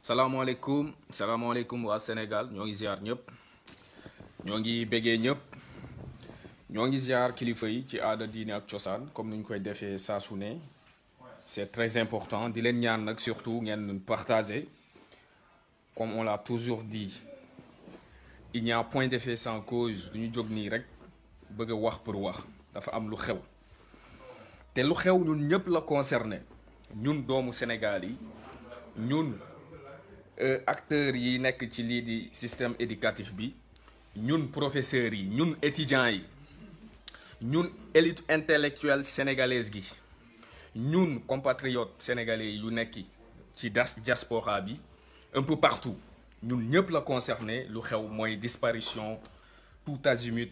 salaamaaleykum waa Sénégal ñoo ngi ziar ñëpp ñoo ngi béggee ñëpp ñoo ngi ziar kilifa yi ci aada diine ak cosaan comme ni ñu koy defee saa su ne c'est très important di leen ñaan nag surtout ngeen partager comme on l'a toujours dit il n'y a point d'effet sans cause du ñu jóg nii rek bëgg a wax pour wax dafa am lu xew te lu xew ñun ñëpp la concerné ñun doomu Sénégal yi ñun acteurs yi nekk ci lii di système éducatif bi ñun professeurs yi ñun étudiants yi ñun élite intellectuelle sénégalaise gi ñun compatriotes sénégalais yu nekk ci diaspora bi un peu partout ñun ñëpp la concerné lu xew mooy disparition tout azimut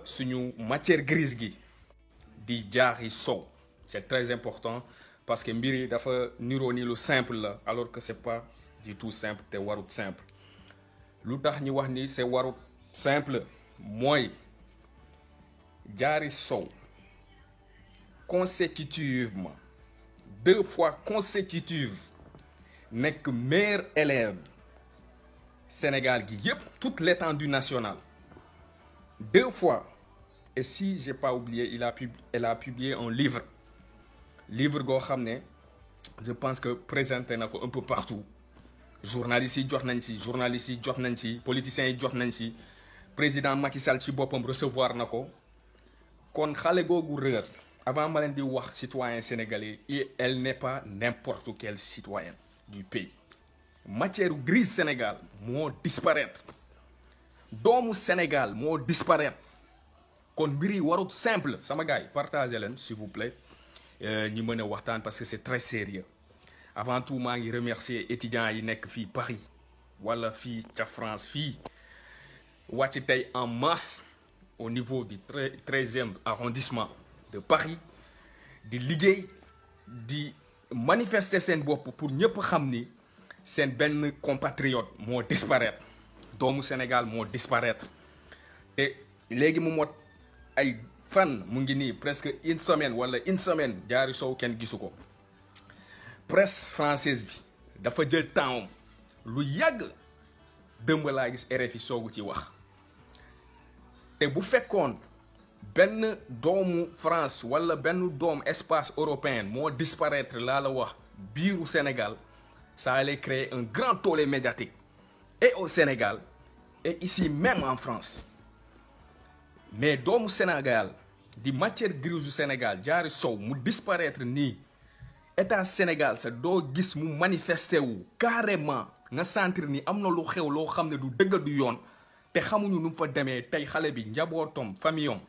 suñu matière grise gi di Diary Sow c'est très important parce que mbir yi dafa niroo ni lu simple la alors que c'est pas du tout simple te warut simple lu tax ñu wax ni c'est warut simple mooy Diary Sow consécutivement 2 fois consécutive nekk meilleur élève Sénégal gi yépp toute l'étendue nationale 2 fois et si j'ai pas oublié elle a publié un livre goo xam ne je pense que présenté na ko un peu partout journalistes yi jot nañ ci politiciens yi jot nañ ci président Macky Sall ci boppam recevoir na ko kon xale googu réer avant ma leen di wax citoyen sénégalais elle n'est pas n'importe quel citoyen du pays matière grise Sénégal moo disparaître doomu Sénégal moo disparaître kon mbir yi warut simple sama gars yi partagez leen s'il vous plaît ñi mën a waxtaan parce que c'est très sérieux avant tout maa ngi remercier étudiants yi nekk fii Paris wala fii ca France fii wàcc tey en masse au niveau du 13e arrondissement de Paris di liggéey di manifester seen bopp pour ñëpp xam ni seen benn compatriote moo disparaître doomu Sénégal moo disparaître te léegi mu mot ay fan mu ngi nii presque une semaine Diary Sow kenn gisu ko presse française bi dafa jël temps lu yàgg dëmb laa gis RFI soogu ci wax te bu fekkoon benn doomu France wala benn doomu espace européen moo disparaître laa la wax biiru Sénégal ça allait créer un grand tollé médiatique et au Sénégal et ici même en France mais doomu Sénégal di matière grise du Sénégal Diary Sow mu disparaître nii état Sénégal sa doo gis mu manifester wu carrément nga sentir ni am na lu xew loo xam ne du dëgg du yoon te xamuñu nu mu fa demee tey xale bi njabootom famillom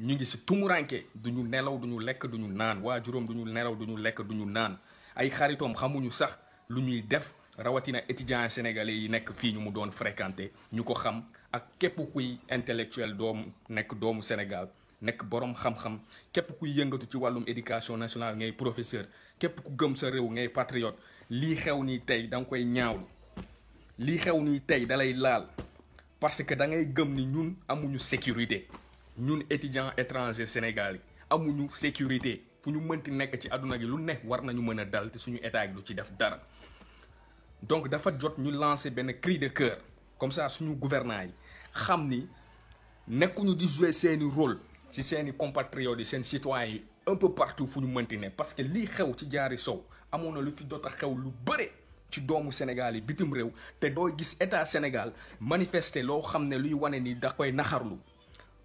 ñu ngi si tumuranke duñu nelaw duñu lekk duñu naan waajuram duñu nelaw duñu lekk duñu naan ay xaritoom xamuñu sax lu ñuy def rawatina étudiants sénégalais yi nekk fii ñu mu doon fréquenter ñu ko xam ak képp kuy intellectuel doomu Sénégal nekk borom xam-xam képp kuy yëngatu ci wàllum éducation nationale ngay professeur képp ku gëm sa réew ngay patriote lii xew nii tey da nga koy ñaawlu lii xew nii tey dalay laal parce que da ngay gëm ni ñun amuñu sécurité ñun étudiants étrangers Sénégal yi amuñu sécurité fu ñu mënti nekk ci àdduna gi lu nekk war nañu mën a dal te suñu état gi du ci def dara donc dafa jot ñu lancer benn cri de cœur comme ça suñu gouvernants yi xam ni nekkuñu di jouer seeni rôle ci seeni compatriotes yi seen citoyens yi un peu partout fu ñu mënti ne parce que lii xew ci Diary Sow amoon na lu fi jot a xew lu bëre ci doomu Sénégal yi bitim réew te doo gis état Sénégal manifester loo xam ne luy wane ni da koy naxarlu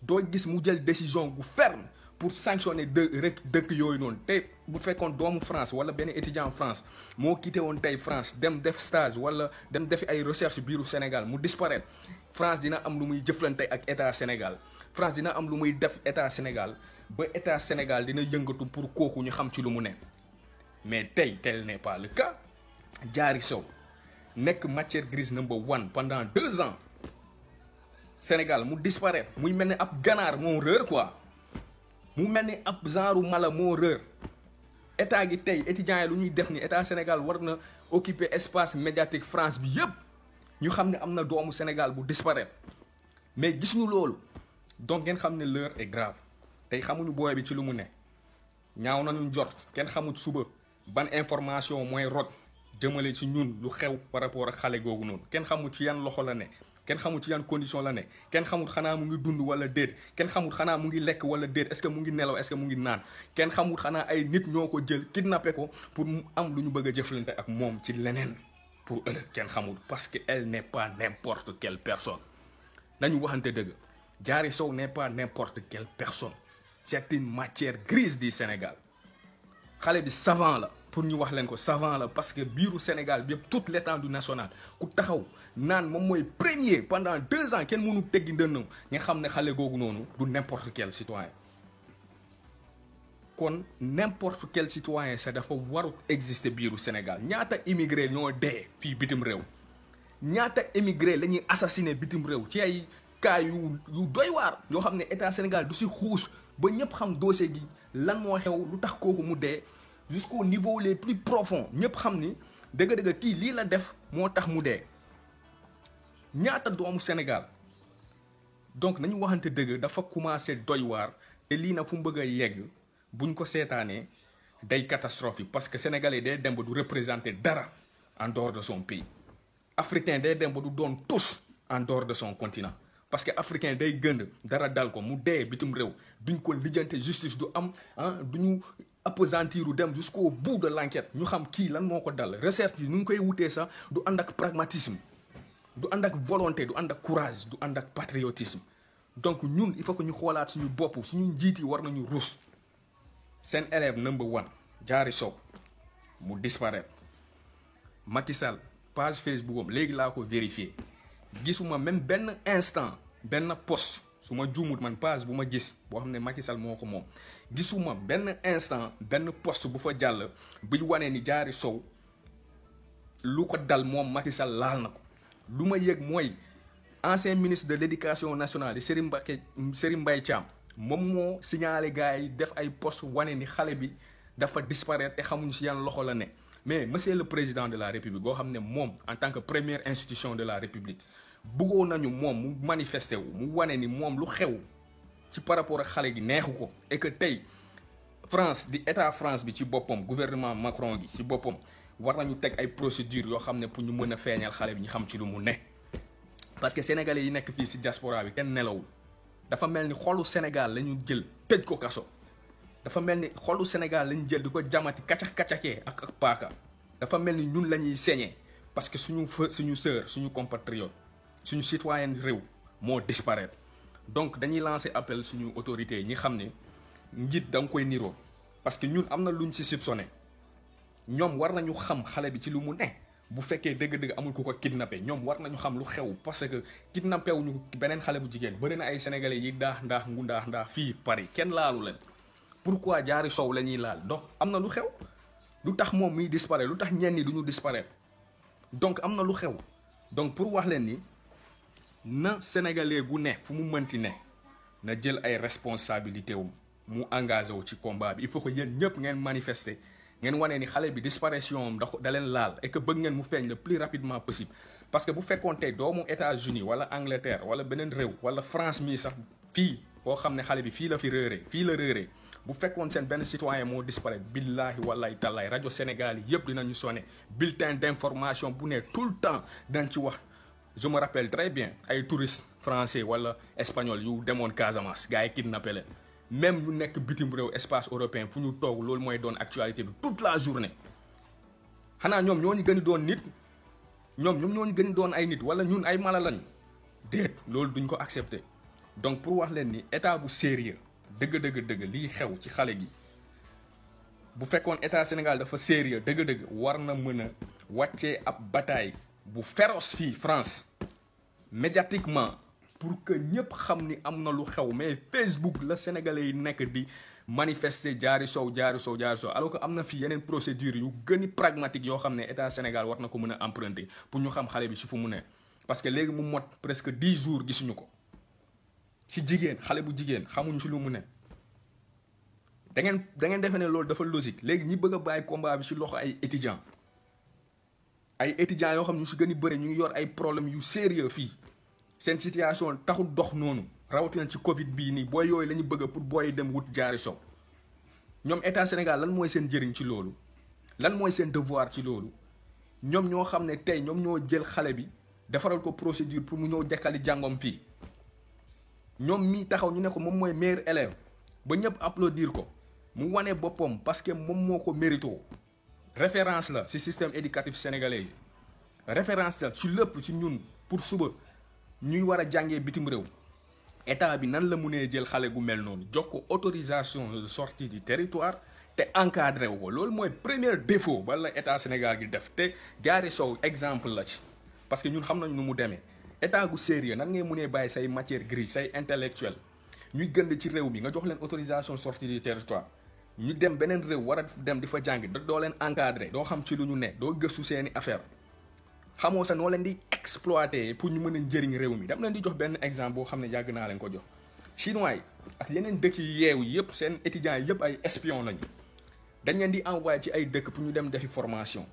doo gis mu jël décision gu ferme pour sanctionner dëkk yooyu noonu te bu fekkoon doomu France wala benn étudiant France moo quitté woon tey France dem def stage wala dem defi ay recherche biiru Sénégal mu disparaître France dina am lu muy jëflante ak état Sénégal France dina am lu muy def état Sénégal ba état Sénégal dina yëngatu pour kooku ñu xam ci lu mu ne mais tey tel n'est pas le cas Diary Sow nekk matière grise number 1 pendant 2 ans Sénégal mu disparaître muy mel ni ab ganaar moo réer quoi mu mel ni ab genre mala moo réer état gi tey étudiants yi lu ñuy def ni état Sénégal war na occuper espace médiatique France bi yëpp ñu xam ne am na doomu Sénégal bu disparaître mais gis ñu loolu donc ngeen xam ne l'heure est grave tey xamuñu booy bi ci lu mu ne ñaaw nañu jot kenn xamut suba ban information mooy rot jëmale ci ñun lu xew par rapport ak xale googu noonu kenn xamul ci yan loxo la ne kenn xamul ci yan condition la ne kenn xamul xanaa mu ngi dund wala déet kenn xamul xanaa mu ngi lekk wala déet est-ce que mu ngi nelaw est-ce que mu ngi naan kenn xamul xanaa ay nit ñoo ko jël kidnappé ko pour mu am lu ñu bëgg a jëflante ak moom ci leneen pour ëllëg kenn xamul parce que elle n'est pas n'importe quelle personne nañu waxante dëgg Diary Sow n'est pas n'importe quelle personne c'est une matière grise du Sénégal xale bi savant la pour ñu wax leen ko savant la parce que biiru Sénégal bi yëpp toute l'étendue nationale ku taxaw naan moom mooy premier pendant 2 ans kenn mënu teggi ndënnam nga xam ne xale googu noonu du n'importe quel citoyen kon n'importe quel citoyen sax dafa warut exister biiru Sénégal ñaata immigré ñoo dee fii bitim réew ñaata immigré la ñuy assassiné bitim réew ci ay cas yu doy waar yoo xam ne état Sénégal du si xuus ba ñëpp xam dossier gi lan moo xew lu tax kooku mu dee jusqu'au niveau les plus profonds ñëpp xam ni dëgg-dëgg kii lii la def moo tax mu dee ñaata doomu Sénégal donc nañu waxante dëgg dafa commencé doy waar te lii nag fu mu bëgg a yegg buñ ko seetaanee day catastrophe parce que sénégalais day dem ba du représenter dara en dehors de son pays africain day dem ba du doon tous en dehors de son continent parce que africain day gënd dara dal ko mu dee bitim réew duñ ko lijjante justice du am duñu appesantiru dem jusqu'au bout de l'enquête ñu xam kii lan moo ko dal recherche yi nu ngi koy wutee sax du ànd ak pragmatisme du ànd ak volonté du ànd ak courage du ànd ak patriotisme donc ñun il faut que ñu xoolaat suñu bopp suñu njiit yi war nañu rus seen élève number 1 Diary Sow mu disparaître Macky Sall page Facebook am léegi laa ko vérifier gisuma même benn instant benn post su ma juumut man page bu ma gis boo xam ne Macky Sall moo ko moom gisuma benn instant benn post bu fa jàll buy wane ni Diary Sow lu ko dal moom Macky Sall laal na ko lu ma yëg mooy ancien ministre de l'éducation nationale di Serigne Mbaye Thiam moom moo signalé gars yi def ay post wane ni xale bi dafa disparaître te xamuñu si yan loxo la ne mais monsieur le président de la république boo xam ne moom en tant que première institution de la république bëggoon nañu moom mu manifester wu mu wane ni moom lu xew ci par rapport ak xale gi neexu ko et que tey France di état France bi ci boppam gouvernement Macron gi ci boppam war nañu teg ay procédures yoo xam ne pour ñu mën a feeñal xale bi ñu xam ci lu mu ne parce que sénégalais yi nekk fii ci diaspora bi kenn nelawul dafa mel ni xolu Sénégal la ñu jël tëj ko kaso dafa mel ni xolu Sénégal la ñu jël di ko jamati kacax-kacakee ak paaka dafa mel ni ñun la ñuy saigner parce que suñu sœur suñu compatriote suñu citoyen réew moo disparaître donc dañuy lancer appel suñu autorités yi ñi xam ne njiit da nga koy niroo parce que ñun am na luñ ci soupçonné ñoom war nañu xam xale bi ci lu mu ne bu fekkee dëgg-dëgg amul ku ko kidnappé ñoom war nañu xam lu xew parce que kidnappé wuñu beneen xale bu jigéen bëri na ay sénégalais yi ndaax fii Paris kenn laalu leen pourquoi Diary Sow la ñuy laal donc am na lu xew lu tax moom muy disparaître lu tax ñenn ñi du ñu disparaître donc am na lu xew donc pour wax leen ni na sénégalais gu ne fu mu mënti ne na jël ay responsabilités wu mu engagé wu ci combat bi il faut que yéen ñëpp ngeen manifester ngeen wane ni xale bi disparition am da leen laal et que bëgg ngeen mu feeñ le plus rapidement possible parce que bu fekkoon tey doomu États-Unis wala Angleterre wala beneen réew wala France mii sax fii boo xam ne xale bi fii la réeree bu fekkoon seen benn citoyen moo disparaître billaahi wallahi tallaay rajo Sénégal yi yëpp dinañu sonné bulletin d'information bu ne tout le temps dañ ci wax. Je me rappelle très bien ay touristes français wala espagnol yu demoon Casamance gars yi kidnappé leen même ñu nekk bitim réew espace européen fu ñu toog loolu mooy doon actualité bi toute la journée xanaa ñoom ñoo ñu gën a doon nit ñoom ñoo ñu gën a doon ay nit wala ñun ay mala lañ déet loolu duñ ko accepter donc pour wax leen ni état bu sérieux dëgg lii xew ci xale gi bu fekkoon état Sénégal dafa sérieux dëgg war na mën a wàccee ab bataille bu féroce fii France médiatiquement pour que ñëpp xam ni am na lu xew mais Facebook la sénégalais yi nekk di manifester Diary Sow alors que am na fi yeneen procédures yu gën a pragmatique yoo xam ne état Sénégal war na ko mën a emprunter pour ñu xam xale bi ci fu mu ne parce que léegi mu mot presque 10 jours gisuñu ko ci jigéen xale bu jigéen xamuñu ci lu mu ne da ngeen defe ne loolu dafa logique léegi ñi bëgg a bàyyi combat bi ci loxo ay étudiants yoo xam ne ñu si gën a bëri ñu ngi yor ay problèmes yu sérieux fii seen situation taxul dox noonu rawatina ci Covid bii nii booy yooyu la ñu bëgg pour booy dem wut Diary Sow ñoom état Sénégal lan mooy seen njëriñ ci loolu lan mooy seen devoir ci loolu ñoom ñoo xam ne tey ñoom ñoo jël xale bi defaral ko procédure pour mu ñëw jekkali jàngom fii ñoom mii taxaw ñu ne ko moom mooy meilleur élève ba ñëpp applaudir ko mu wane boppam parce que moom moo ko mérito référence la ci système éducatif sénégalais yi référence la ci lépp ci ñun pour suba ñuy war a jàngee bitim réew état bi nan la mënee jël xale gu mel noonu jox ko autorisation de sortie du territoire te encadré wu ko loolu mooy premier défaut wala état Sénégal gi def te Diary Sow exemple la ci parce que ñun xam nañ nu mu demee état gu sérieux nan ngay mënee bàyyi say matière grise say intellectuel ñuy gënd ci réew mi nga jox leen autorisation sortie du territoire ñu dem beneen réew war a dem di fa jàng doo leen encadré doo xam ci lu ñu ne doo gëstu seeni affaire xamoo sa noo leen di exploiter pour ñu mën a njëriñ réew mi dama leen di jox benn exemple boo xam ne yàgg naa leen ko jox chinois yi ak yeneen dëkk yi yeewu yëpp seen étudiants yi yëpp ay espion lañu dañ leen di envoyé ci ay dëkk pour ñu dem defi formation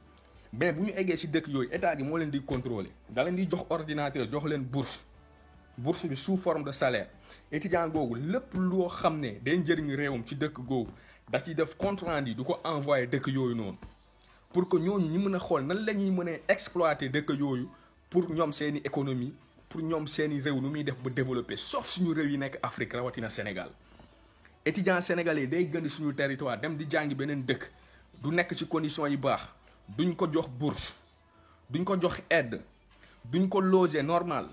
mais bu ñu eggee ci dëkk yooyu état gi moo leen di contrôler da leen di jox ordinateur jox leen bourse bi sous forme de salaire étudiant googu lépp loo xam ne day njëriñ réewam ci dëkk googu da ci def compte rendu du ko envoyé dëkk yooyu noonu pour que ñooñu ñu mën a xool nan la ñuy mën a exploiter dëkk yooyu pour ñoom seeni économie pour ñoom seeni réew nu muy def ba développer sauf suñu réew yi nekk Afrique rawatina Sénégal étudiant sénégalais day gën suñu territoire dem di jàngi beneen dëkk du nekk ci conditions yi baax duñ ko jox bourse duñ ko jox aide duñ ko loger normal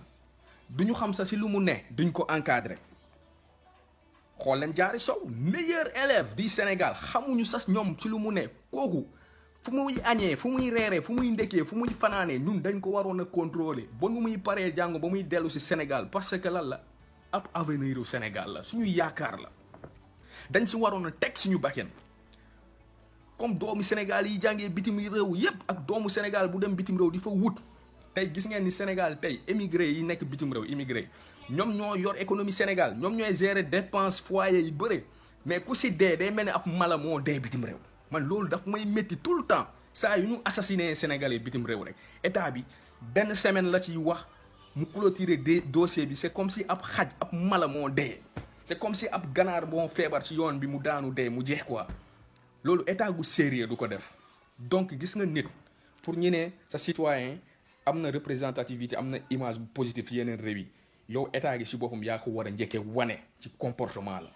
duñu xam sa ci lu mu ne duñ ko encadrer xool leen Diary Sow meilleur élève du Sénégal xamuñu sax ñoom ci lu mu ne kooku fu muy añee fu muy reeree fu muy ndekkee fu muy fanaanee ñun dañ ko waroon a contrôler ba nu muy paree jàng ba muy dellu ci Sénégal parce que lan la ab avenir u Sénégal la suñu yaakaar la dañ ci waroon a teg suñu bakken comme doomu Sénégal yi jàngee bitim réew yépp ak doomu Sénégal bu dem bitim réew di fa wut tey gis ngeen ni Sénégal tey émigré yi nekk bitim réew immigré ñoom ñoo yor économie Sénégal ñoom ñooy gérer dépense foyer yi bëre mais ku ci dee day mel ni ab mala moo dee bitim réew man loolu daf may métti tout le temps saa yu ñu assassiné Sénégalais bitim réew rek état bi benn semaine la ciy wax mu clôturer dossier bi c'est comme si ab xaj ab mala moo dee c'est comme si ab ganaar boo feebar ci yoon bi mu daanu dee mu jeex quoi loolu état gu sérieux du ko def donc gis nga nit pour ñu ne sa citoyen am na représentativité am na image bu positive ci yeneen réew yi yow état gi ci boppam yaa ko war a njëkkee wane ci comportement la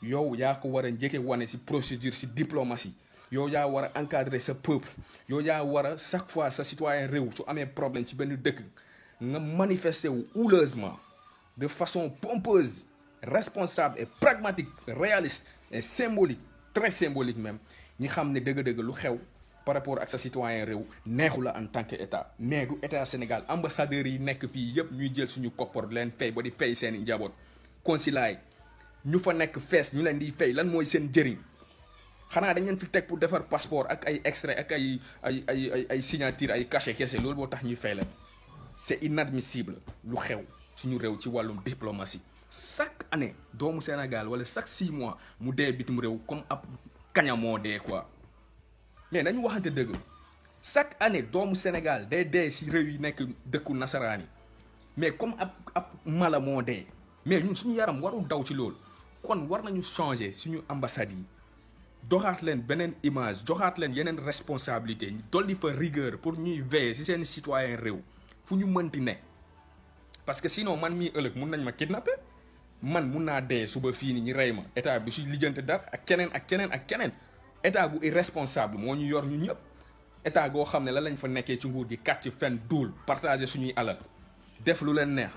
yow yaa ko war a njëkkee wane ci procédure ci diplomatie yow yaa war a encadrer sa peuple yow yaa war a chaque fois sa citoyen réew su amee problème ci benn dëkk nga manifester wu houleusement de façon pompeuse responsable et pragmatique réaliste et symbolique très symbolique même ñi xam ne dëgg-dëgg lu xew par rapport ak sa citoyen réew neexu la en tant que état mais du état Sénégal ambassadeurs yi nekk fii yëpp ñuy jël suñu koppar leen fay ba di fay seen i njaboot consulat yi ñu fa nekk fees ñu leen di fay lan mooy seen njëriñ xanaa dañ leen fi teg pour defar passeport ak ay extrait ak ay signature ay cachet kese loolu boo tax ñuy fay leen c'est inadmissible lu xew suñu réew ci wàllum diplomatie chaque année doomu Sénégal wala chaque 6 mois mu dee bitim réew comme ab kaña moo dee quoi mais nañu waxante dëgg chaque année doomu Sénégal day dee ci réew yi nekk dëkku nasaraan yi mais comme ab mala moo dee mais ñun suñu yaram warul daw ci loolu kon war nañu changer suñu ambassades yi doxaat leen beneen image joxaat leen yeneen responsabilité dolli fa rigueur pour ñuy veiller ci seen citoyen réew fu ñu mënti ne parce que sinon man mii ëllëg mun nañ ma kidnapper man mun naa dee suba fii ni ñu rey ma état bi du si lijjante dara ak keneen état bu irresponsable moo ñu yor ñu ñëpp état goo xam ne la lañ fa nekkee ci nguur gi kàcc fen duul partager suñuy alal def lu leen neex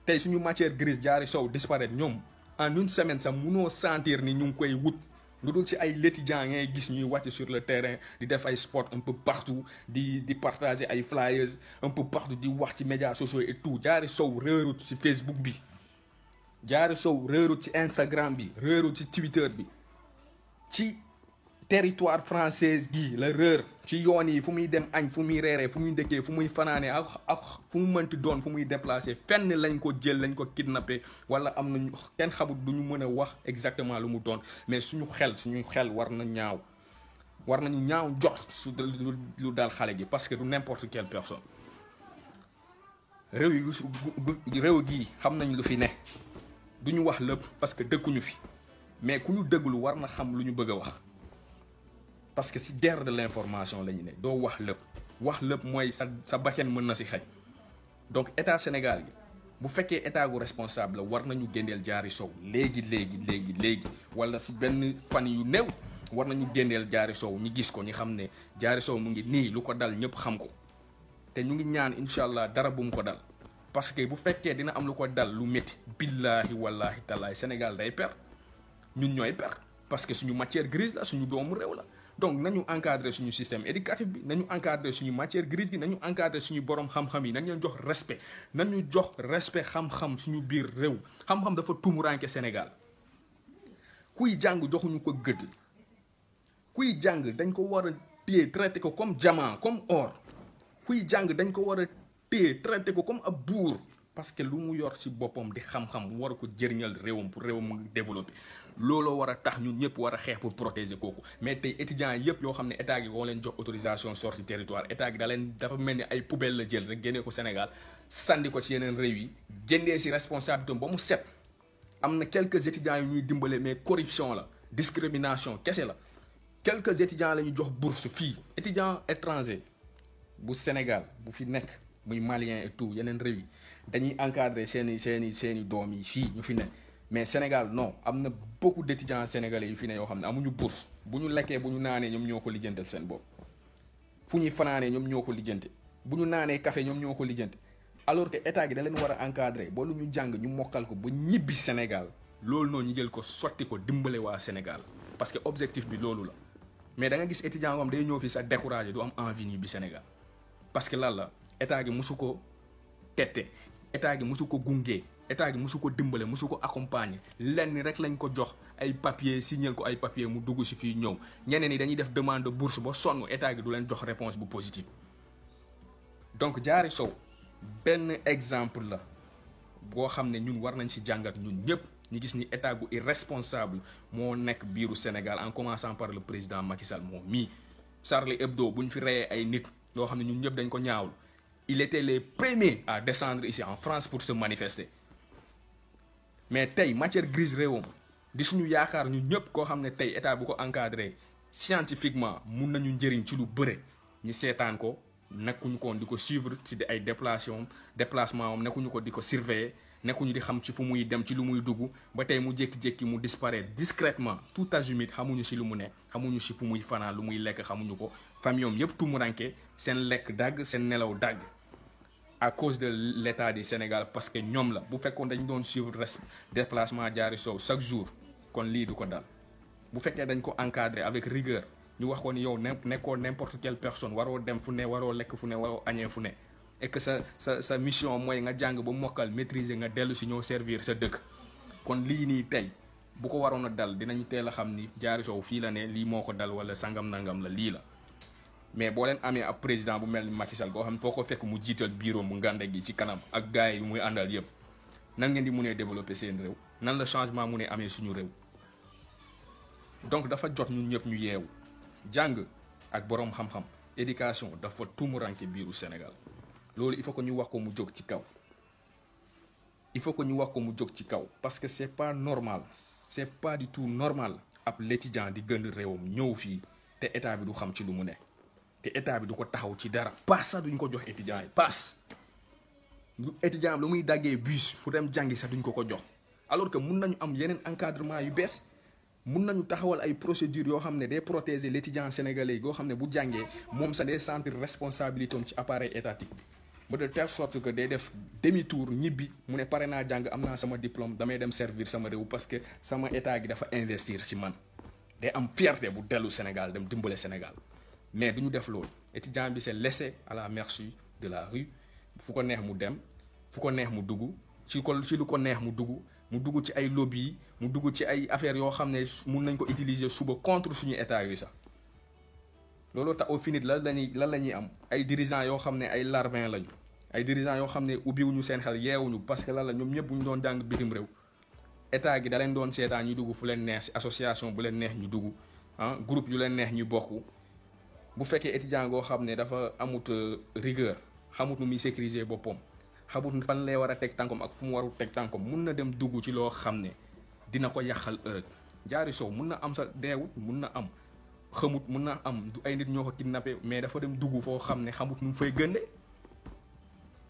tey suñu matière grise Diary Sow disparaître ñoom en une semaine sax munoo sentir ni ñu ngi koy wut lu dul ci ay étudiants ngay gis ñuy wàcc sur le terrain di def ay sport un peu partout di partager ay flyers un peu partout di wax ci médias sociaux et tout Diary Sow réerut ci Facebook bi Diary Sow réerut ci Instagram bi réerut ci Twitter bi ci territoire français gi la réer ci yoon yi fu muy dem añ fu muy reeree fu muy ndëkkee fu muy fanaane ak fu mu mënti doon fu muy déplacé fenn lañ ko jël lañ ko kidnappé wala am nañu kenn xamut du ñu mën a wax exactement lu mu doon mais suñu xel war nañu ñaaw jot su lu dal xale gi parce que du n'importe quelle personne réew gi xam nañ lu fi ne duñu wax lépp parce que dëkkuñu fi mais ku ñu déglu war na xam lu ñu bëgg a wax parce que ci guerre de l'information la ñu ne doo wax lépp wax lépp mooy sa bakkan mën na si xëy donc état Sénégal gi bu fekkee état gu responsable la war nañu génneel Diary Sow léegi wala si benn fan yu néew war nañu génneel Diary Sow ñi gis ko ñi xam ne Diary Sow mu ngi nii lu ko dal ñëpp xam ko te ñu ngi ñaan incha allah dara bu mu ko dal parce que bu fekkee dina am lu ko dal lu métti billaahi wallaahi tallaay Sénégal day perte ñun ñooy perte parce que suñu matière grise la suñu doomu réew la donc nañu encadrer suñu système éducatif bi nañu encadrer suñu matière grise bi nañu encadrer suñu borom xam-xam yi nañu leen jox respect nañu jox respect xam-xam suñu biir réew xam-xam dafa tumuranke Sénégal kuy jàng joxuñu ko gëdd kuy jàng dañ ko war a téye traité ko comme diamant comme or kuy jàng dañ ko war a téye traité ko comme ab buur parce que lu mu yor ci boppam di xam-xam mu war a ko jëriñal réewam pour réewam mu développé looloo war a tax ñun ñëpp war a xeex pour protéger kooku mais tey étudiants yëpp yoo xam ne état gi woo leen jox autorisation sortie territoire état gi dafa mel ni ay poubelle la jël rek génnee ko Sénégal sandi ko ci yeneen réew yi jëndee ci responsabilité ba mu set am na quelques étudiants yu ñuy dimbale mais corruption la discrimination kese la quelques étudiants la ñu jox bourse fii étudiants étrangers bu Sénégal bu fi nekk muy malien et tout yeneen réew yi dañuy encadrer seeni doom yi fii ñu fi ne mais Sénégal non am na beaucoup d'étudiants sénégalais yu fi ne yoo xam ne amuñu bourse bu ñu lekkee bu ñu naanee ñoom ñoo ko lijjantal seen bopp fu ñuy fanaanee ñoom ñoo ko lijjante bu ñu naanee café ñoom ñoo ko lijjante alors que état gi da leen war a encadrer ba lu ñu jàng ñu mokkal ko ba ñibbi Sénégal loolu noonu ñu jël ko sotti ko dimbale waa Sénégal parce que objectif bi loolu la mais da nga gis étudiant comme day ñëw fii sax découragé du am envie ñibbi Sénégal parce que lan la état gi musu ko tette état gi musu ko gunge état gi musu ko dimbale musu ko accompagner lenn rek lañ ko jox ay papier signal ko ay papier mu dugg si fii ñëw ñeneen ñi dañuy def demande de bourse ba sonn état gi du leen jox réponse bu positive donc Diary Sow benn exemple la boo xam ne ñun war nañ si jàngat ñun ñëpp ñu gis ni état gu irresponsable moo nekk biiru Sénégal en commençant par le président Macky Sall moom mii Charlie Hebdo bu ñu fi reyee ay nit yoo xam ne ñun ñëpp dañ ko ñaawlu il était les premiers à descendre ici en France pour se manifester mais tey matière grise réewam di suñu yaakaar ñun ñëpp koo xam ne tey état bu ko encadré scientifiquement mun nañu njëriñ ci lu bëre ñu seetaan ko nekkuñu ko di ko suivre ci ay déplacement am nekkuñu ko di ko surveiller nekkuñu di xam ci fu muy dem ci lu muy dugg ba tey mu jékki-jékki mu disparaître discrètement tout azimut xamuñu si lu mu ne xamuñu si fu muy fanaan lu muy lekk xamuñu ko famille am yëpp tumuranke seen lekk dagg seen nelaw dagg à cause de l'état du Sénégal parce que ñoom la bu fekkoon dañ doon suivre déplacement Diary Sow chaque jour kon lii du ko dal bu fekkee dañ ko encadrer avec rigueur ñu wax ko ni yow nekkoo n'importe quelle personne waroo dem fu ne waroo lekk fu ne waroo añee fu ne et que sa mission mooy nga jàng ba mokkal maîtriser nga dellu si ñëw servir sa dëkk kon lii nii tey bu ko waroon a dal dinañu teel a xam ni Diary Sow fii la ne lii moo ko dal wala sangam nangam la lii la mais boo leen amee ab président bu mel ni Macky Sall koo xam ne foo ko fekk mu jiital bureau mu ngande gi ci kanam ak gars yi muy àndal yëpp nan ngeen di munee développer seen réew nan la changement mu ne amee suñu réew donc dafa jot ñun ñëpp ñu yeewu jàng ak boroom xam-xam éducation dafa tumuranke biiru Sénégal loolu il faut que ñu wax ko mu jóg ci kaw ci kaw parce que c'est pas normal c'est pas du tout normal ab l'étudiant di gën réewam ñëw fii te état bi du xam ci lu mu ne te état bi du ko taxaw ci dara paas sax duñ ko jox étudiant yi paas étudiant lu muy daggee bus fu dem jàngi sax duñ ko jox alors que mun nañu am yeneen encadrement yu bees mun nañu taxawal ay procédures yoo xam ne day protéger l'étudiant sénégalais yoo xam ne bu jàngee moom sax day sentir responsabilité am ci appareil étatique ba de telle sorte que day def demi tour ñibbi mu ne pare naa jàng am naa sama diplôme damay dem servir sama réew parce que sama état gi dafa investir ci man day am fierté bu dellu Sénégal dem dimbale Sénégal mais du ñu def loolu étudiant bi c'est laissé à la merci de la rue fu ko neex mu dem fu ko neex mu dugg ci lu ko neex mu dugg ci ay lobby yi mu dugg ci ay affaires yoo xam ne mun nañ ko utiliser suba contre suñu état yi sax looloo tax au final lan la ñuy am ay dirigeants yoo xam ne ay larbin lañu ay dirigeants yoo xam ne ubbiwuñu seen xel yeewuñu parce que lan la ñoom ñëpp bu ñu doon jàng bitim réew état gi da leen doon seetaan ñu dugg fu leen neex ci association bu leen neex ñu dugg groupe yu leen neex ñu bokk bu fekkee étudiant goo xam ne dafa amut rigueur xamut nu muy sécuriser boppam xamut fan lay war a teg tànkom ak fu mu warul teg tànkom mun na dem dugg ci loo xam ne dina ko yàqal ëllëg Diary Sow mun na am sa deewut mun na am xamut mun naa am du ay nit ñoo ko kidnappé mais dafa dem dugg foo xam ne xamut nu mu fay gënde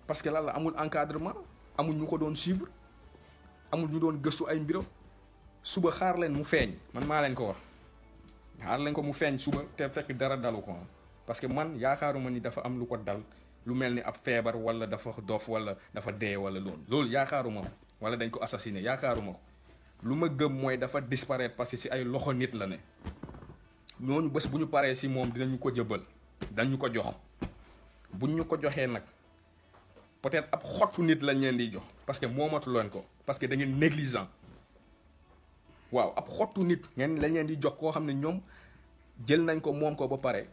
parce que lan la amul encadrement amul ñu ko doon suivre amul ñu doon gëstu ay mbiram suba xaar leen mu feeñ man maa leen ko wax xaar leen ko mu feeñ suba te fekk dara dalu ko parce que man yaakaaruma ni dafa am lu ko dal lu mel ni ab feebar wala dafa dof wala dafa dee wala loolu yaakaaruma ko wala dañ ko assassiné yaakaaruma ko lu ma gëm mooy dafa disparaître parce que ci ay loxo nit la ne ñooñu bés bu ñu paree ci moom dinañu ko jëbal dañu ko jox buñ ñu ko joxee nag peut-être ab xottu nit lañ leen di jox parce que moomatu leen ko parce que da ngeen négligent waaw ab xottu nit ngeen lañ leen di jox koo xam ne ñoom jël nañ ko moom ko ba pare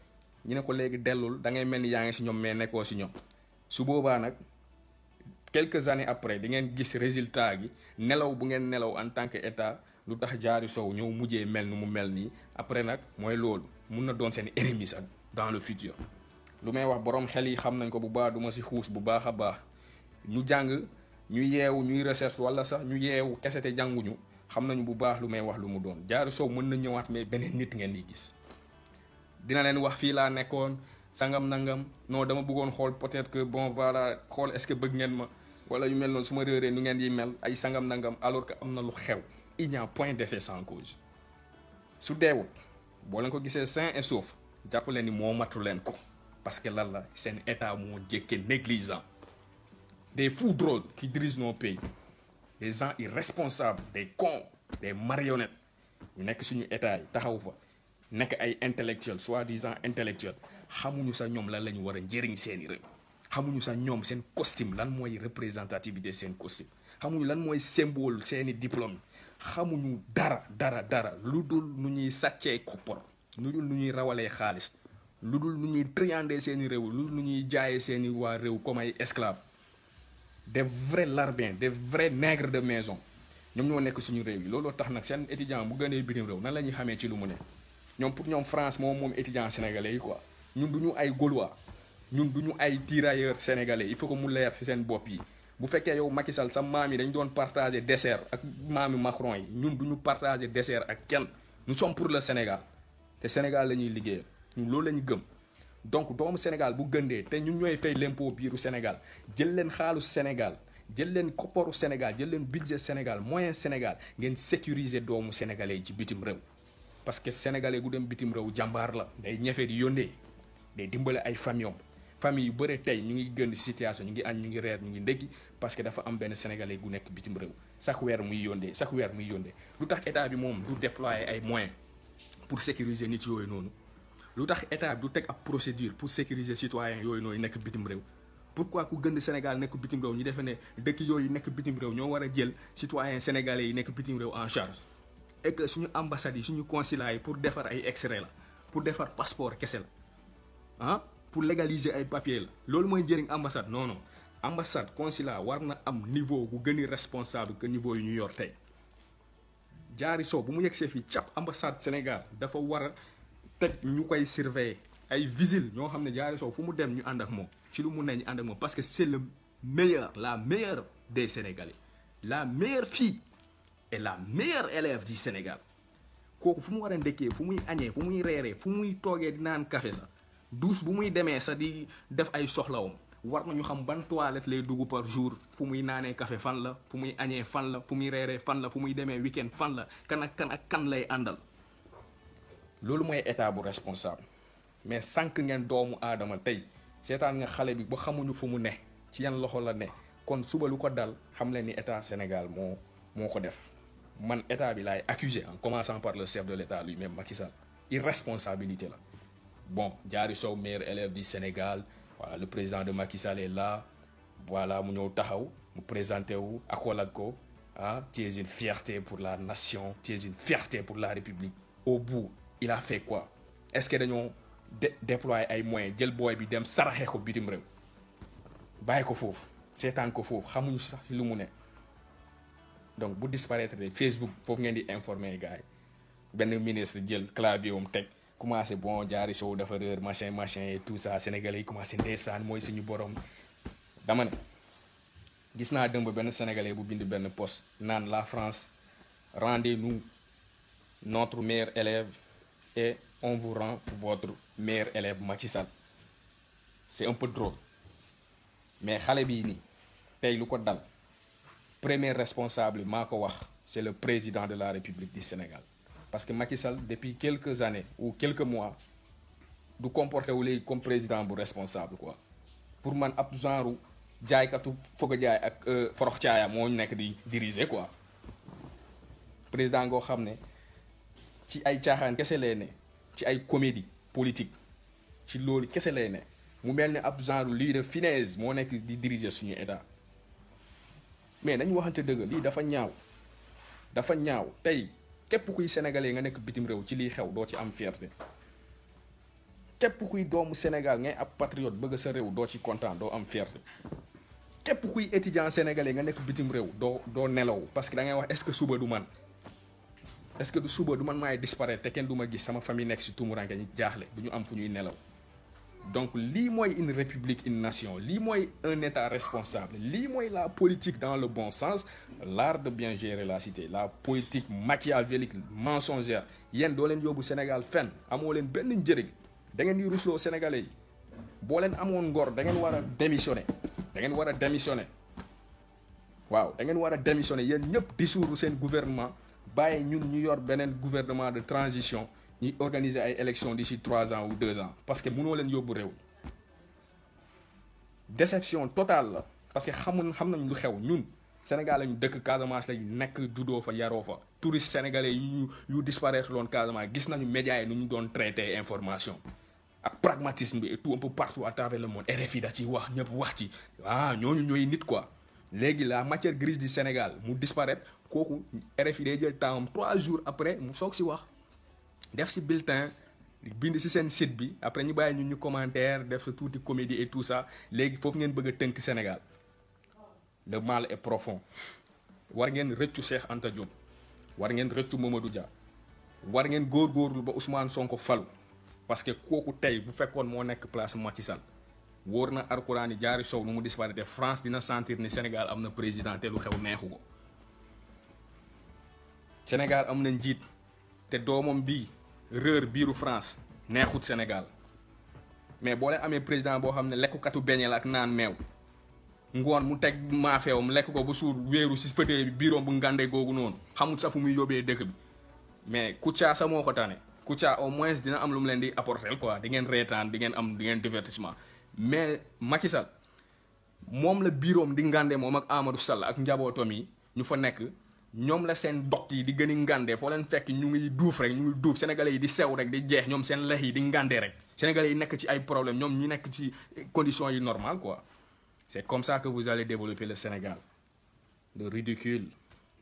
ñu ne ko léegi dellul da ngay mel ni yaa ngi ci ñoom mais nekkoo ci ñoom su boobaa nag quelques années après di ngeen gis résultat gi nelaw bu ngeen nelaw en tant que état lu tax Diary Sow ñëw mujjee mel ni mu mel nii après nag mooy loolu mun na doon seen ennemi sax dans le futur lu may wax borom xel yi xam nañ ko bu baax du ma ci xuus bu baax a baax ñu jàng ñu yeewu ñuy recherche wala sax ñu yeewu kese te jànguñu xam nañu bu baax lu may wax lu mu doon Diary Sow mën na ñëwaat mais beneen nit ngeen di gis dina leen wax fii laa nekkoon sangam nangam non dama bëggoon xool peut-être que bon voilà xool est-ce que bëgg ngeen ma wala yu mel noonu su ma réeree nu ngeen yi mel ay sangam nangam alors que am na lu xew il n'y a point d'effet sans cause su deewut boo leen ko gisee sain et sauf jàpp leen ni moo matu leen ko parce que lan la seen état moo jékkee négligent des fous drôles qui dirigent nos pays des gens irresponsables des cons des marionnettes ñu nekk suñu état yi taxaw fa nekk ay intellectuels soi-disant intellectuels xamuñu sax ñoom lan la ñu war a njëriñ seeni réew xamuñu sax ñoom seen costume lan mooy représentativité seen costume xamuñu lan mooy symbole seeni diplôme xamuñu dara lu dul nu ñuy sàccee koppar lu dul nu ñuy rawalee xaalis lu dul nu ñuy triander seeni réew lu dul nu ñuy jaayee seeni waa réew comme ay esclaves des vrais larbins des vrais nègres de maison ñoom ñoo nekk suñu réew yi looloo tax nag seen étudiant bu gënee bitim réew nan la ñuy xamee ci lu mu ne ñoom pour ñoom France moom étudiant sénégalais yi quoi ñun du ñu ay Gaulois ñun du ñu ay tirailleurs sénégalais il faut que mu leer ci seen bopp yi bu fekkee yow Macky Sall sa maam yi dañ doon partager dessert ak maami Macron yi ñun du ñu partager dessert ak kenn nous sommes pour le Sénégal te Sénégal la ñuy liggéeyal ñun loolu la ñu gëm donc doomu Sénégal bu gëndee te ñun ñooy fay l'impôt biiru Sénégal jël leen xaalu Sénégal jël leen kopparu Sénégal jël leen budget Sénégal moyen Sénégal ngeen sécuriser doomu sénégalais yi ci bitim réew parce que sénégalais gu dem bitim réew jàmbaar la day ñefe di yónnee day dimbale ay famille yu bëre tey ñu ngi gën situation ñu ngi añ ñu ngi reer ñu ngi ndekki parce que dafa am benn sénégalais gu nekk bitim réew chaque weer muy yóndee lu tax état bi moom du déployer ay moyens pour sécuriser nit yooyu noonu lu tax état bi du teg ab procédure pour sécuriser citoyens yooyu noonu nekk bitim réew pourquoi ku gën Sénégal nekk bitim réew ñu defee ne dëkk yooyu nekk bitim réew ñoo war a jël citoyens sénégalais yi nekk bitim réew en charge et que suñu ambassades yi suñu consulats yi pour defar ay extrait la pour defar passeport kese la ah pour légaliser ay papiers la loolu mooy njëriñ ambassade non ambassade consulat war na am niveau bu gën a responsable que niveau yu ñu yor tey Diary Sow bu mu yegsee fii cap ambassade Sénégal dafa war a teg ñu koy surveiller ay vigiles ñoo xam ne Diary Sow fu mu dem ñu ànd ak moom ci lu mu ne ñu ànd ak moom parce que c'est le meilleur la meilleure des Sénégalais la meilleure fille et la meilleure élève du Sénégal kooku fu mu war a ndekkee fu muy añee fu muy reeree fu muy toogee di naan café sax douche bu muy demee sax di def ay soxlawam war nañu xam ban toilette lay dugg par jour fu muy naanee café fan la fu muy añee fan la fu muy reeree fan la fu muy demee week-end fan la kan ak kan lay àndal loolu mooy état bu responsable mais sànq ngeen doomu aadama tey seetaan nga xale bi ba xamuñu fu mu ne ci yan loxo la ne kon suba lu ko dal xam leen ni état Sénégal moo ko def man état bi laay accusé en commençant par le chef de l'état lui-même Macky Sall irresponsabilité la bon Diary Sow meilleur élève du Sénégal voilà le président de Macky Sall est là voilà mu ñëw taxaw mu présenté wu accolade ko ah tu es une fierté pour la nation tu es une fierté pour la République au bout il a fait quoi est-ce que dañoo déployer ay moyens jël booy bi dem saraxe ko bitim réew bàyyi ko foofu seetaan ko foofu xamuñu sax ci lu mu ne donc bu disparaître Facebook foofu ngeen di informer gars yi benn ministre jël clavier wam teg commencé bon Diary Sow dafa réer machin et tout ça sénégalais yi commencé ndeysaan mooy suñu borom dama ne gis naa dëmb benn sénégalais bu bind benn post naan la France rendez-nous notre meilleur élève et on vous rend votre meilleur élève Macky Sall. C'est un peu drôle mais xale bii nii tey lu ko dal premier responsable maa ko wax c'est le président de la République du Sénégal parce que Macky Sall depuis quelques années ou quelques mois du comporté wu léegi comme président bu responsable quoi pour man ab genre jaaykatu foog a jaay ak forox caaya moo ñu nekk di diriger quoi président ngoo xam ne ci ay caaxaan kese lay ne ci ay comédie politique ci loolu kese lay ne mu mel ne ab genre lii de finesse moo nekk di diriger suñu état mais nañu waxante dëgg lii dafa ñaaw tey képp kuy sénégalais nga nekk bitim réew ci liy xew doo ci am fierté képp kuy doomu Sénégal ngay ab patriote bëgg sa réew doo ci kontaan doo am fierté képp kuy étudiant sénégalais nga nekk bitim réew doo nelaw parce que da ngay wax est-ce que suba du man est-ce que du suba du man maay disparaître te kenn du ma gis sama famille nekk si tumuranke ñi jaaxle du ñu am fu ñuy nelaw donc lii mooy une république une nation lii mooy un état responsable lii mooy la politique dans le bon sens l'art de bien gérer la cité la politique machiavélique mensongère yéen doo leen yóbbu Sénégal fenn amoo leen benn njëriñ da ngeen di rusloo sénégalais yi boo leen amoon ngor da ngeen war a démissionner waaw da ngeen war a démissionner yéen ñëpp dissoudre seen gouvernement bàyyi ñun ñu yor beneen gouvernement de transition ñuy organiser ay élections d'ici 3 ans ou 2 ans parce que mënoo leen yóbbu réew déception totale la parce que xam nañ lu xew ñun Sénégal lañu dëkk Casamance lañu nekk juddoo fa yaroo fa touristes sénégalais yu disparaître loon Casamance gis nañu médias yi nu ñu doon traiter information ak pragmatisme bi et tout un peu partout à travers le monde RFI da ci wax ñëpp wax ci ñooñu ñooy nit quoi léegi la matière grise du Sénégal mu disparaître kooku RFI day jël temps 3 jours après mu soog si wax def si bulletin bind si seen site bi après ñu bàyyi ñu commentaire def sa tuuti comédie et tout ça léegi foofu ngeen bëgg a tënk Sénégal le mal est profond war ngeen rëccu Cheikh Anta Diop war ngeen rëccu Mamadou Dia war ngeen góorgóorlu ba Ousmane Sonko falu parce que kooku tey bu fekkoon moo nekk place Macky Sall wóor na Alxuraan jaari sow nu mu disparaître France dina sentir ni Sénégal am na président te lu xew neexu ko Sénégal am na njiit te doomam bii rër biiru France neexut Sénégal mais boo leen amee président boo xam ne lekkukatu beñe la ak naan meew ngoon mu teg maafeewam lekk ko bu suur wéeru si pëtee bi biiroom bu ngande googu noonu xamul sax fu muy yóbbee dëkk bi mais Kouthia sa moo ko tane Kouthia au moins dina am lu mu leen di apporter quoi di ngeen reetaan di ngeen divertissement mais Macky Sall moom la biiroom di ngande moom ak Amadou Sall ak njabootam yi ñu fa nekk ñoom la seen dot yi di gën a ngande foo leen fekk ñu ngi duuf sénégalais yi di sew rek di jeex ñoom seen lex yi di ngande rek sénégalais yi nekk ci ay problème ñoom ñu nekk ci conditions yi normales quoi c'est comme ça que vous allez développer le Sénégal le ridicule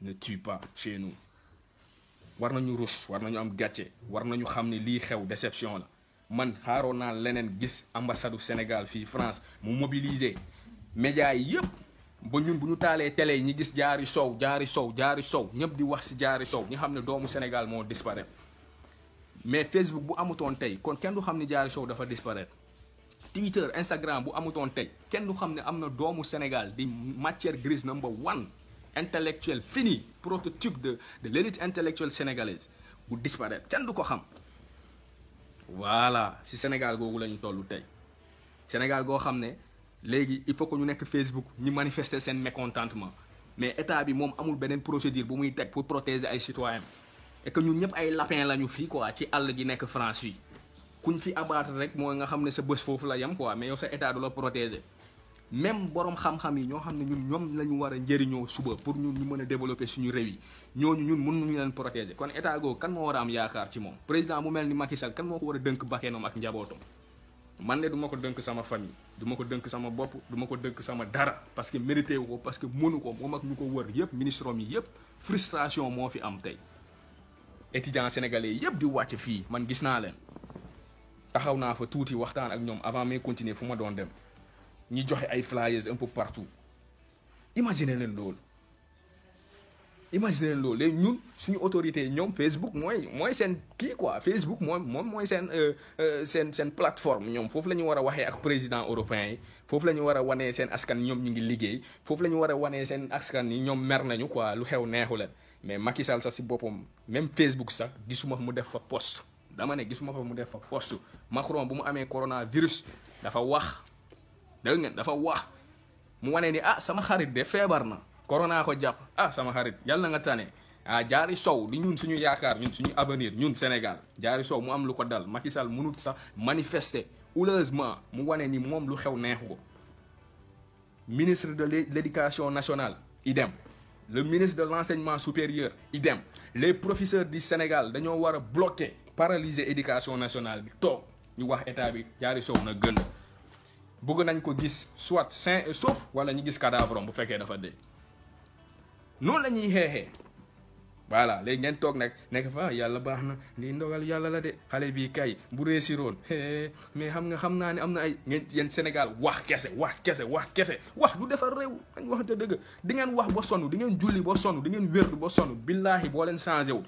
ne tue pas chez nous war nañu rus war nañu am gàcce war nañu xam ne lii xew déception la man xaaroon naa leneen gis ambassade du Sénégal fii France mu mobiliser médias yi yëpp ba ñun bu ñu taalee télé yi ñi gis jaari sow ñëpp di wax ci jaari sow ñi xam ne doomu Sénégal moo disparaître mais Facebook bu amutoon tey kon kenn du xam ne jaari sow dafa disparaître Twitter Instagram bu amutoon tey kenn du xam ne am na doomu Sénégal di matière grise number 1 intellectuel fini prototype de l'élite intellectuelle sénégalaise bu disparaître kenn du ko xam voilà si Sénégal googu la ñu toll tey Sénégal goo xam ne léegi il faut que ñu nekk Facebook ñu manifester seen mécontentement mais état bi moom amul beneen procédure bu muy teg pour protéger ay citoyens et que ñun ñëpp ay lapin lañu fii quoi ci àll gi nekk France fii kuñ fi abattre rek mooy nga xam ne sa bés foofu la yem quoi mais yow sa état du la protéger même borom xam-xam yi ñoo xam ne ñoom la ñu war a njëriñoo suba pour ñun ñu mën a développer suñu réew yi ñooñu ñun mënuñu leen protéger kon état googu kan moo war a am yaakaar ci moom président mu mel ni Macky Sall kan moo ko war a dënk bakkenam ak njabootam man de du ma ko dënk sama famille du ma ko dënk sama bopp du ma ko dënk sama dara parce que mérité wu ko parce que mënu ko moom ak ñu ko wër yëpp ministre yi yëpp frustration moo fi am tey étudiants sénégalais yëpp di wàcc fii man gis naa leen taxaw naa fa tuuti waxtaan ak ñoom avant may continuer fu ma doon dem ñi joxe ay flyers un peu partout imaginez leen loolu léegi ñun suñu autorité ñoom Facebook mooy seen kii quoi Facebook moom mooy seen plateforme ñoom foofu la ñu war a waxee ak président européen yi foofu la ñu war a wanee seen askan ñoom ñu ngi liggéey foofu la ñu war a wanee seen askan yi ñoom mer nañu quoi lu xew neexu leen mais Macky Sall sax si boppam même Facebook sax gisuma mu def fa post dama ne gisuma fa mu def fa poste Macron bu mu amee coronavirus dafa wax dégg ngeen dafa wax mu wane ni sama xarit de feebar na corona ko jàpp sama xarit yàlla na nga tane Diary Sow di ñun suñu yaakaar ñun suñu avenir ñun Sénégal Diary Sow mu am lu ko dal Macky Sall mënut sax manifester heureusement mu wane ni moom lu xew neexu ko ministre de l'éducation nationale idem le ministre de l'enseignement supérieur idem les professeurs du Sénégal dañoo war a bloquer paralyser éducation nationale bi toog ñu wax état bi Diary Sow na gën bëgg nañ ko gis soit sain et sauf wala ñu gis cadavre bu fekkee dafa dee noonu la ñuy xeexee voilà léegi ngeen toog nag nekk fa yàlla baax na lii ndogal yàlla la de xale bii kay bu réussiroon mais xam naa ne am na ay ngeen yéen Sénégal wax kese wax du defar réew dañ waxante dëgg di ngeen wax ba sonn di ngeen julli ba sonn di ngeen wérdu ba sonn billaahi boo leen changé wul